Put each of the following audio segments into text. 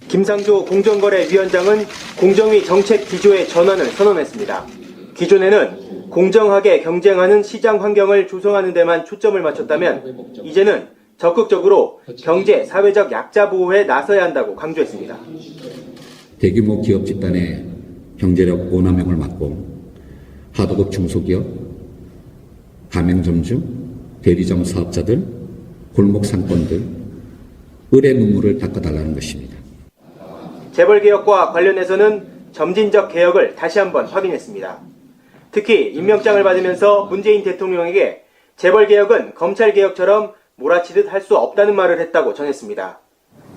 김상조 공정거래위원장은 공정위 정책 기조의 전환을 선언했습니다. 기존에는 공정하게 경쟁하는 시장 환경을 조성하는 데만 초점을 맞췄다면 이제는 적극적으로 경제, 사회적 약자 보호에 나서야 한다고 강조했습니다. 대규모 기업 집단의 경제력 오남용을 막고 하도급 중소기업, 가맹점주, 대리점 사업자들, 골목 상권들, 을의 눈물을 닦아달라는 것입니다. 재벌개혁과 관련해서는 점진적 개혁을 다시 한번 확인했습니다. 특히 임명장을 받으면서 문재인 대통령에게 재벌개혁은 검찰개혁처럼 몰아치듯 할 수 없다는 말을 했다고 전했습니다.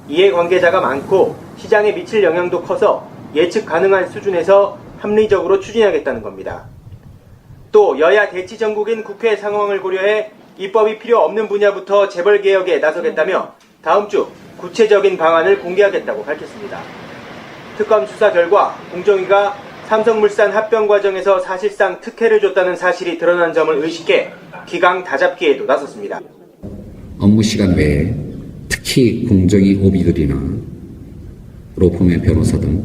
이해관계자가 많고 시장에 미칠 영향도 커서 예측 가능한 수준에서 합리적으로 추진하겠다는 겁니다. 또 여야 대치 전국인 국회 상황을 고려해 입법이 필요 없는 분야부터 재벌개혁에 나서겠다며 다음 주 구체적인 방안을 공개하겠다고 밝혔습니다. 특검 수사 결과 공정위가 삼성물산 합병 과정에서 사실상 특혜를 줬다는 사실이 드러난 점을 의식해 기강 다잡기에도 나섰습니다. 업무 시간 외에 특히 공정위 오비들이나 로펌의 변호사 등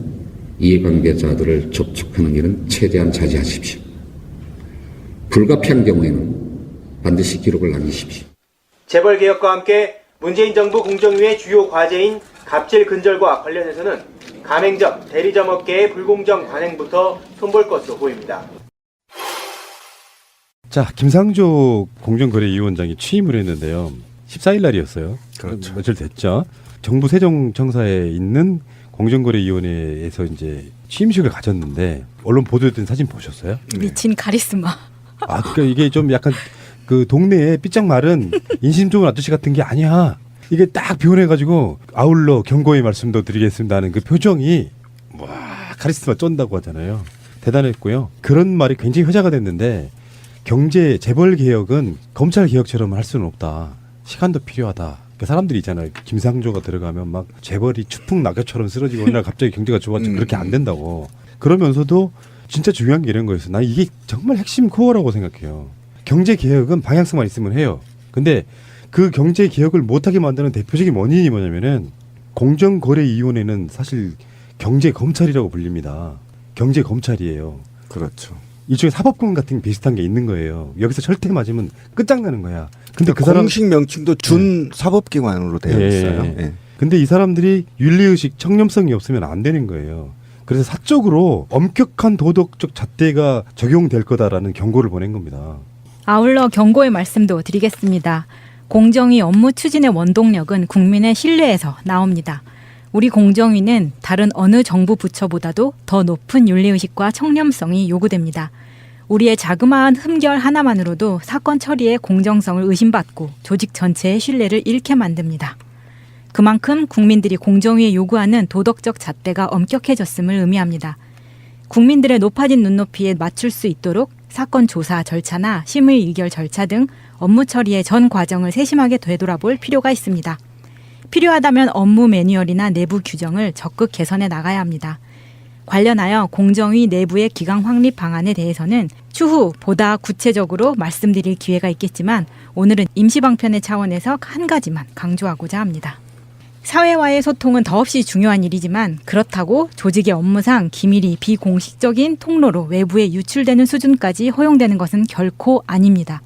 이해관계자들을 접촉하는 일은 최대한 자제하십시오. 불가피한 경우에는 반드시 기록을 남기십시오. 재벌개혁과 함께 문재인 정부 공정위의 주요 과제인 갑질 근절과 관련해서는 가맹점, 대리점 업계의 불공정 관행부터 손볼 것으로 보입니다. 자, 김상조 공정거래위원장이 취임을 했는데요. 14일 날이었어요. 그렇죠. 며칠 됐죠. 정부 세종청사에 있는 공정거래위원회에서 이제 취임식을 가졌는데 언론 보도된 사진 보셨어요? 미친 카리스마. 아, 그러니까 이게 좀 약간 그 동네에 삐짝 마른 인심 좋은 아저씨 같은 게 아니야. 이게 딱 표현해가지고 아울러 경고의 말씀도 드리겠습니다 하는 그 표정이 와 카리스마 쩐다고 하잖아요. 대단했고요. 그런 말이 굉장히 회자가 됐는데 경제 재벌 개혁은 검찰 개혁처럼 할 수는 없다. 시간도 필요하다. 그 사람들이 있잖아요. 김상조가 들어가면 막 재벌이 추풍 낙엽처럼 쓰러지고 어느 날 갑자기 경제가 좋아지고 그렇게 안 된다고. 그러면서도 진짜 중요한 게 이런 거였어. 난 이게 정말 핵심 코어라고 생각해요. 경제 개혁은 방향성만 있으면 해요. 근데 그 경제 개혁을 못하게 만드는 대표적인 원인이 뭐냐면은 공정거래위원회는 사실 경제 검찰이라고 불립니다. 경제 검찰이에요. 그렇죠. 일종의 사법권 같은 게 비슷한 게 있는 거예요. 여기서 철퇴 맞으면 끝장나는 거야. 근데 그 사람 공식 명칭도 준 사법기관으로 되어 있어요. 예. 근데 이 사람들이 윤리의식, 청렴성이 없으면 안 되는 거예요. 그래서 사적으로 엄격한 도덕적 잣대가 적용될 거다라는 경고를 보낸 겁니다. 아울러 경고의 말씀도 드리겠습니다. 공정위 업무 추진의 원동력은 국민의 신뢰에서 나옵니다. 우리 공정위는 다른 어느 정부 부처보다도 더 높은 윤리의식과 청렴성이 요구됩니다. 우리의 자그마한 흠결 하나만으로도 사건 처리의 공정성을 의심받고 조직 전체의 신뢰를 잃게 만듭니다. 그만큼 국민들이 공정위에 요구하는 도덕적 잣대가 엄격해졌음을 의미합니다. 국민들의 높아진 눈높이에 맞출 수 있도록 사건 조사 절차나 심의 의결 절차 등 업무 처리의 전 과정을 세심하게 되돌아볼 필요가 있습니다. 필요하다면 업무 매뉴얼이나 내부 규정을 적극 개선해 나가야 합니다. 관련하여 공정위 내부의 기강 확립 방안에 대해서는 추후 보다 구체적으로 말씀드릴 기회가 있겠지만 오늘은 임시방편의 차원에서 한 가지만 강조하고자 합니다. 사회와의 소통은 더없이 중요한 일이지만 그렇다고 조직의 업무상 기밀이 비공식적인 통로로 외부에 유출되는 수준까지 허용되는 것은 결코 아닙니다.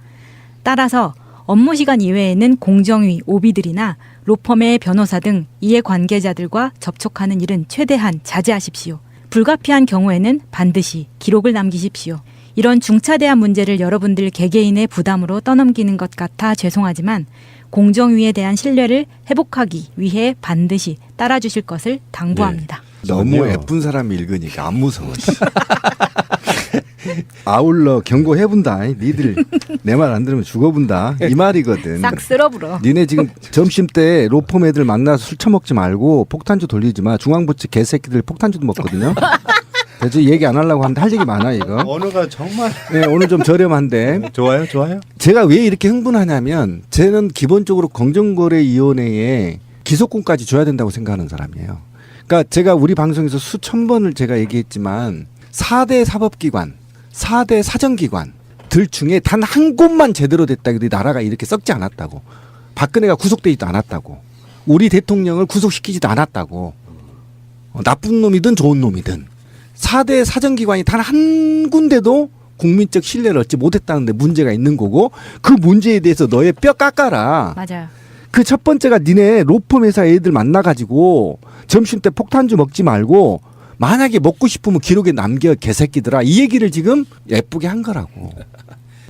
따라서 업무 시간 이외에는 공정위, 오비들이나 로펌의 변호사 등 이해관계자들과 접촉하는 일은 최대한 자제하십시오. 불가피한 경우에는 반드시 기록을 남기십시오. 이런 중차대한 문제를 여러분들 개개인의 부담으로 떠넘기는 것 같아 죄송하지만 공정위에 대한 신뢰를 회복하기 위해 반드시 따라주실 것을 당부합니다. 너무 예쁜 사람이 읽으니까 안 무서워. 아울러 경고해본다. 니들 내 말 안 들으면 죽어본다. 이 말이거든. 싹 쓸어불어. 니네 지금 점심때 로펌 애들 만나서 술 처먹지 말고 폭탄주 돌리지 마. 중앙부치 개새끼들 폭탄주도 먹거든요. 그래서 얘기 안 하려고 하는데 할 얘기 많아 이거. 언어가 정말 네, 오늘 좀 저렴한데. 좋아요, 좋아요. 제가 왜 이렇게 흥분하냐면 저는 기본적으로 공정거래위원회에 기소권까지 줘야 된다고 생각하는 사람이에요. 그러니까 제가 우리 방송에서 수천 번을 제가 얘기했지만 4대 사법기관, 4대 사정기관들 중에 단 한 곳만 제대로 됐다. 우리 나라가 이렇게 썩지 않았다고. 박근혜가 구속되지도 않았다고. 우리 대통령을 구속시키지도 않았다고. 나쁜 놈이든 좋은 놈이든 4대 사정기관이 단 한 군데도 국민적 신뢰를 얻지 못했다는데 문제가 있는 거고 그 문제에 대해서 너의 뼈 깎아라. 맞아요. 그 첫 번째가 니네 로펌 회사 애들 만나가지고 점심 때 폭탄주 먹지 말고 만약에 먹고 싶으면 기록에 남겨 개새끼들아 이 얘기를 지금 예쁘게 한 거라고.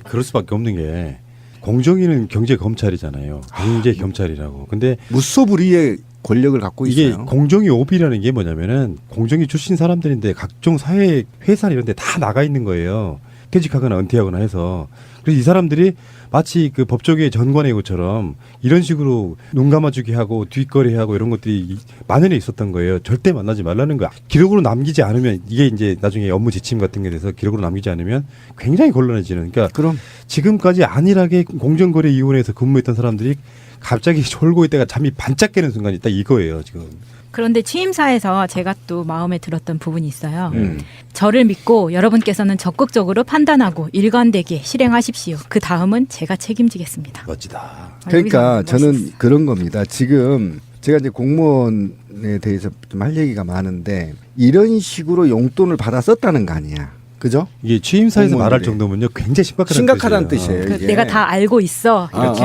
그럴 수밖에 없는 게 공정위는 경제 검찰이잖아요. 경제 검찰이라고. 근데 무소불위의 권력을 갖고 이게 있어요. 공정위 오비라는 게 뭐냐면은 공정위 출신 사람들인데 각종 사회 회사 이런 데 다 나가 있는 거예요. 퇴직하거나 은퇴하거나 해서. 그래서 이 사람들이 마치 그 법조계의 전관의 것처럼 이런 식으로 눈 감아주기 하고 뒷거래하고 이런 것들이 만연해 있었던 거예요. 절대 만나지 말라는 거야. 기록으로 남기지 않으면 이게 이제 나중에 업무 지침 같은 게 돼서 기록으로 남기지 않으면 굉장히 곤란해지는. 그러니까 그럼 지금까지 안일하게 공정거래위원회에서 근무했던 사람들이 갑자기 졸고 있다가 잠이 반짝 깨는 순간이 딱 이거예요, 지금. 그런데 취임사에서 제가 또 마음에 들었던 부분이 있어요. 음. 저를 믿고 여러분께서는 적극적으로 판단하고 일관되게 실행하십시오. 그 다음은 제가 책임지겠습니다. 멋지다. 그러니까 여기서 저는 멋있었어요. 그런 겁니다. 지금 제가 이제 공무원에 대해서 좀 할 얘기가 많은데 이런 식으로 용돈을 받아 썼다는 거 아니야. 그죠? 이게 취임사에서 말할 공무원들이. 정도면요, 굉장히 심각하다는 뜻이에요. 뜻이에요. 그 이게. 내가 다 알고 있어. 이렇게.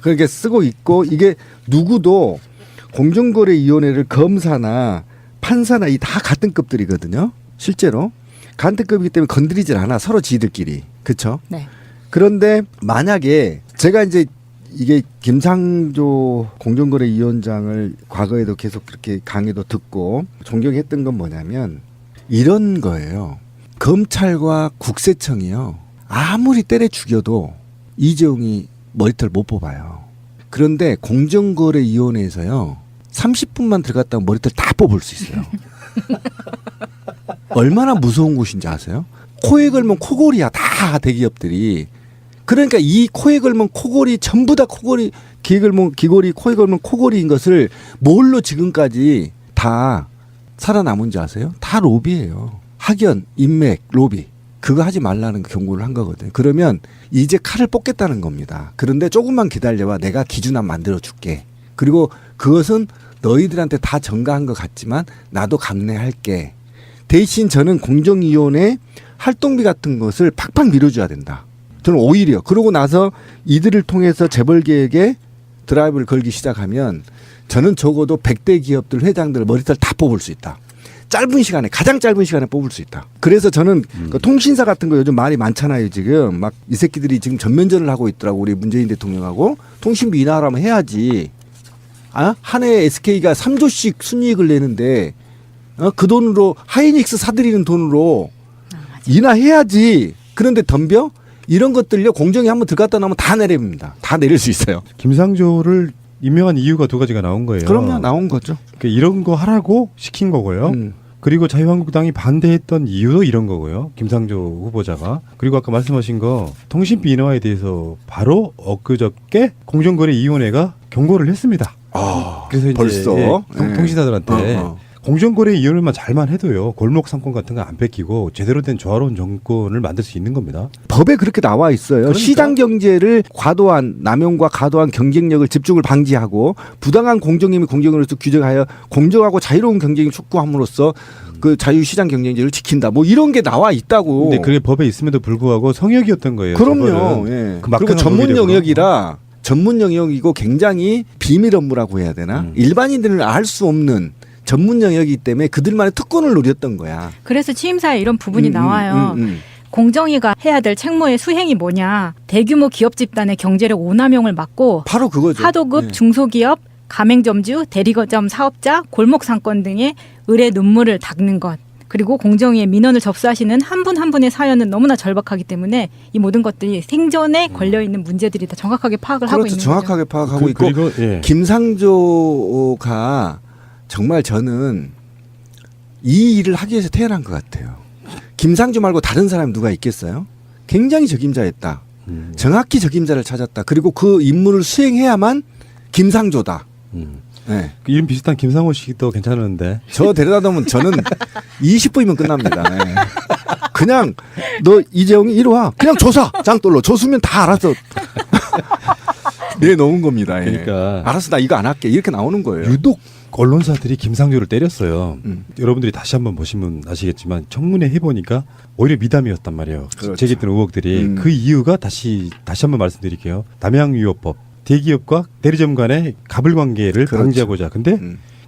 그렇게 쓰고 있고 이게 누구도 공정거래위원회를 검사나 판사나 이 다 같은 급들이거든요. 실제로 같은 급이기 때문에 건드리질 않아 서로 지들끼리. 그렇죠? 네. 그런데 만약에 제가 이제 이게 김상조 공정거래위원장을 과거에도 계속 그렇게 강의도 듣고 존경했던 건 뭐냐면 이런 거예요. 검찰과 국세청이요. 아무리 때려 죽여도 이재용이 머리털 못 뽑아요. 그런데 공정거래위원회에서요. 30분만 들어갔다가 머리털 다 뽑을 수 있어요. 얼마나 무서운 곳인지 아세요? 코에 걸면 코골이야. 다 대기업들이. 그러니까 이 코에 걸면 코골이 전부 다 코골이 귀에 걸면 귀골이 코에 걸면 코골이인 것을 뭘로 지금까지 다 살아남은지 아세요? 다 로비예요. 학연, 인맥, 로비. 그거 하지 말라는 경고를 한 거거든요. 그러면 이제 칼을 뽑겠다는 겁니다. 그런데 조금만 기다려봐. 내가 기준안 만들어 줄게. 그리고 그것은 너희들한테 다 전가한 것 같지만 나도 감내할게. 대신 저는 공정위원회 활동비 같은 것을 팍팍 밀어줘야 된다. 저는 오히려 그러고 나서 이들을 통해서 재벌계에게 드라이브를 걸기 시작하면 저는 적어도 100대 기업들 회장들 머리털 다 뽑을 수 있다. 짧은 시간에 가장 짧은 시간에 뽑을 수 있다. 그래서 저는 그 통신사 같은 거 요즘 말이 많잖아요. 지금 막 이 새끼들이 지금 전면전을 하고 있더라고. 우리 문재인 대통령하고 통신비 인하하라면 해야지. 아? 한 해에 SK가 3조씩 순이익을 내는데 그 돈으로 하이닉스 사들이는 돈으로 인하해야지. 그런데 덤벼? 이런 것들요. 공정위 한번 들어갔다 나오면 다 내립니다. 다 내릴 수 있어요. 김상조를 임명한 이유가 두 가지가 나온 거예요. 그럼요. 나온 거죠. 그러니까 이런 거 하라고 시킨 거고요. 그리고 자유한국당이 반대했던 이유도 이런 거고요. 김상조 후보자가. 그리고 아까 말씀하신 거 통신비 인하에 대해서 바로 엊그저께 공정거래위원회가 경고를 했습니다. 아, 그래서 이제 벌써? 네. 통신사들한테 공정거래위원회만 잘만 해도요. 골목 상권 같은 거 안 뺏기고 제대로 된 조화로운 정권을 만들 수 있는 겁니다. 법에 그렇게 나와 있어요. 그러니까. 시장 경제를 과도한 남용과 과도한 경쟁력을 집중을 방지하고 부당한 공정임의 공정으로서 규정하여 공정하고 자유로운 경쟁을 촉구함으로써 그 자유시장 경쟁제를 지킨다. 뭐 이런 게 나와 있다고. 근데 그게 법에 있음에도 불구하고 성역이었던 거예요. 그럼요. 저거는. 예. 그 막강한 그리고 전문 로비력으로. 영역이라 전문 영역이고 굉장히 비밀 업무라고 해야 되나? 일반인들은 알 수 없는 전문 영역이기 때문에 그들만의 특권을 노렸던 거야. 그래서 취임사에 이런 부분이 나와요. 공정위가 해야 될 책무의 수행이 뭐냐. 대규모 기업 집단의 경제력 오남용을 막고 바로 그거죠. 하도급 예. 중소기업, 가맹점주, 대리거점 사업자, 골목상권 등의 을의 눈물을 닦는 것. 그리고 공정위에 민원을 접수하시는 한 분 한 분의 사연은 너무나 절박하기 때문에 이 모든 것들이 생존에 걸려있는 문제들이 다 정확하게 파악을 하고 그렇죠. 있는 정확하게 파악하고 있고 그리고 예. 김상조가 정말 저는 이 일을 하기 위해서 태어난 것 같아요. 김상조 말고 다른 사람이 누가 있겠어요? 굉장히 적임자였다. 정확히 적임자를 찾았다. 그리고 그 임무를 수행해야만 김상조다. 네. 그 이름 비슷한 김상호 씨도 괜찮은데. 저 데려다 놓으면 저는 20분이면 끝납니다. 네. 그냥 너 이재용이 이리 와. 그냥 조사 장돌로 조수면 다 알아서 내놓은 겁니다. 예. 그러니까. 알았어 나 이거 안 할게 이렇게 나오는 거예요. 유독 언론사들이 김상조를 때렸어요. 여러분들이 다시 한번 보시면 아시겠지만 청문회 해보니까 오히려 미담이었단 말이에요. 그렇죠. 제기했던 의혹들이. 그 이유가 다시 한번 말씀드릴게요. 남양유업법 대기업과 대리점 간의 갑을 관계를 그렇죠. 방지하고자. 근데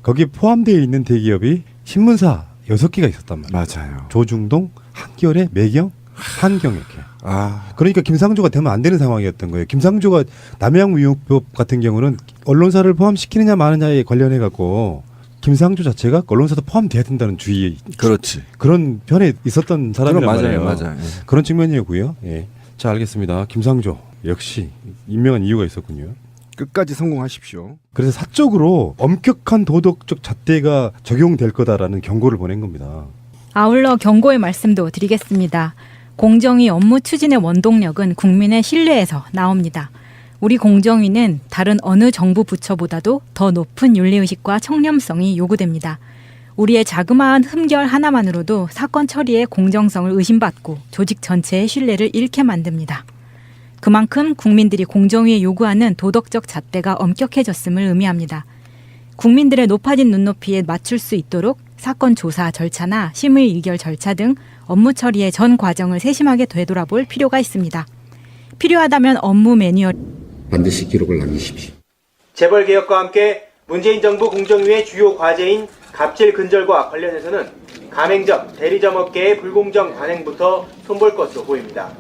거기에 포함되어 있는 대기업이 신문사 6개가 있었단 말이에요. 맞아요. 조중동, 한겨레, 매경, 한경 이렇게. 아, 그러니까 김상조가 되면 안 되는 상황이었던 거예요. 김상조가 남양유업법 같은 경우는 언론사를 포함시키느냐 마느냐에 관련해 갖고 김상조 자체가 언론사도 포함돼야 된다는 주의 그렇지. 그런 편에 있었던 사람이란 맞아요, 말이에요. 맞아요. 예. 그런 측면이고요. 예. 자, 알겠습니다. 김상조 역시 임명한 이유가 있었군요. 끝까지 성공하십시오. 그래서 사적으로 엄격한 도덕적 잣대가 적용될 거다라는 경고를 보낸 겁니다. 아울러 경고의 말씀도 드리겠습니다. 공정위 업무 추진의 원동력은 국민의 신뢰에서 나옵니다. 우리 공정위는 다른 어느 정부 부처보다도 더 높은 윤리의식과 청렴성이 요구됩니다. 우리의 자그마한 흠결 하나만으로도 사건 처리의 공정성을 의심받고 조직 전체의 신뢰를 잃게 만듭니다. 그만큼 국민들이 공정위에 요구하는 도덕적 잣대가 엄격해졌음을 의미합니다. 국민들의 높아진 눈높이에 맞출 수 있도록 사건 조사 절차나 심의 의결 절차 등 업무 처리의 전 과정을 세심하게 되돌아볼 필요가 있습니다. 필요하다면 업무 매뉴얼 반드시 기록을 남기십시오. 재벌개혁과 함께 문재인 정부 공정위의 주요 과제인 갑질 근절과 관련해서는 가맹점, 대리점 업계의 불공정 관행부터 손볼 것으로 보입니다.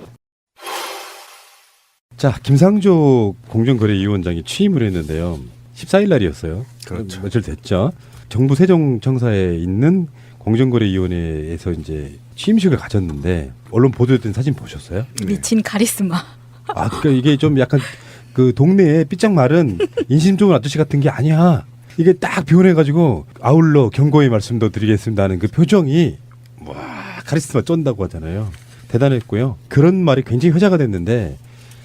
자, 김상조 공정거래위원장이 취임을 했는데요. 14일 날이었어요. 그렇죠. 며칠 됐죠. 정부 세종청사에 있는 공정거래위원회에서 이제 취임식을 가졌는데 언론 보도됐던 사진 보셨어요? 미친 카리스마. 아, 그러니까 이게 좀 약간 그 동네에 삐짝 마른 인심 좋은 아저씨 같은 게 아니야. 이게 딱 표현해가지고 아울러 경고의 말씀도 드리겠습니다 하는 그 표정이 와 카리스마 쩐다고 하잖아요. 대단했고요. 그런 말이 굉장히 회자가 됐는데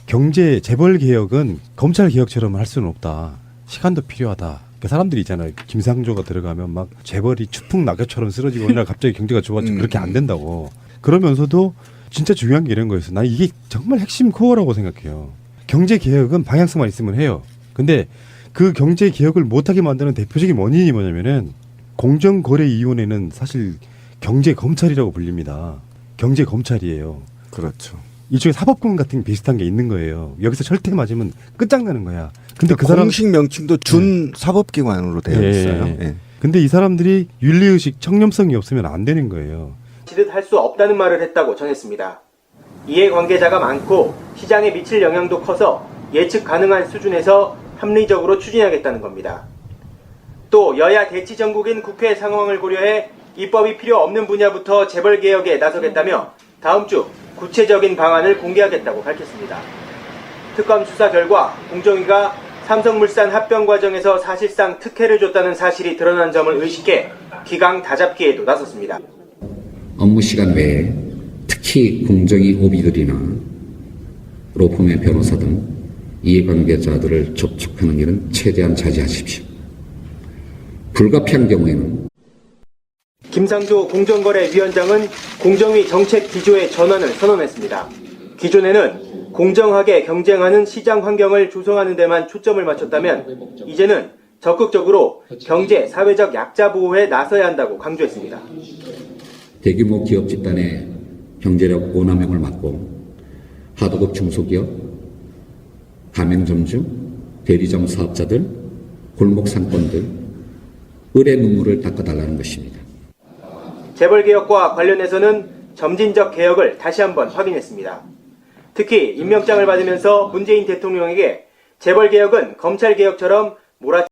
경제 재벌 개혁은 검찰 개혁처럼 할 수는 없다. 시간도 필요하다. 그러니까 사람들이 있잖아요. 김상조가 들어가면 막 재벌이 추풍 낙엽처럼 쓰러지고 어느 날 갑자기 경제가 좋아지고 그렇게 안 된다고. 그러면서도 진짜 중요한 게 이런 거였어요. 난 이게 정말 핵심 코어라고 생각해요. 경제 개혁은 방향성만 있으면 해요. 근데 그 경제 개혁을 못하게 만드는 대표적인 원인이 뭐냐면은 공정거래위원회는 사실 경제 검찰이라고 불립니다. 경제 검찰이에요. 그렇죠. 일종의 사법권 같은 비슷한 게 있는 거예요. 여기서 철퇴 맞으면 끝장나는 거야. 근데 그 사람 공식 명칭도 준 사법기관으로 되어 있어요. 예. 근데 이 사람들이 윤리의식, 청렴성이 없으면 안 되는 거예요. 지듯 할 수 없다는 말을 했다고 전했습니다. 이해관계자가 많고 시장에 미칠 영향도 커서 예측 가능한 수준에서 합리적으로 추진하겠다는 겁니다. 또 여야 대치 전국인 국회 상황을 고려해 입법이 필요 없는 분야부터 재벌개혁에 나서겠다며 다음 주 구체적인 방안을 공개하겠다고 밝혔습니다. 특검 수사 결과 공정위가 삼성물산 합병 과정에서 사실상 특혜를 줬다는 사실이 드러난 점을 의식해 기강 다잡기에도 나섰습니다. 업무 시간 외에 특히 공정위 오비들이나 로펌의 변호사 등 이해관계자들을 접촉하는 일은 최대한 자제하십시오. 불가피한 경우에는 김상조 공정거래위원장은 공정위 정책 기조의 전환을 선언했습니다. 기존에는 공정하게 경쟁하는 시장 환경을 조성하는 데만 초점을 맞췄다면 이제는 적극적으로 경제, 사회적 약자 보호에 나서야 한다고 강조했습니다. 대규모 기업 집단의 경제력 오남용을 막고 하도급 중소기업, 가맹점주, 대리점 사업자들, 골목 상권들, 을의 눈물을 닦아달라는 것입니다. 재벌개혁과 관련해서는 점진적 개혁을 다시 한번 확인했습니다. 특히 임명장을 받으면서 문재인 대통령에게 재벌개혁은 검찰개혁처럼 몰아치는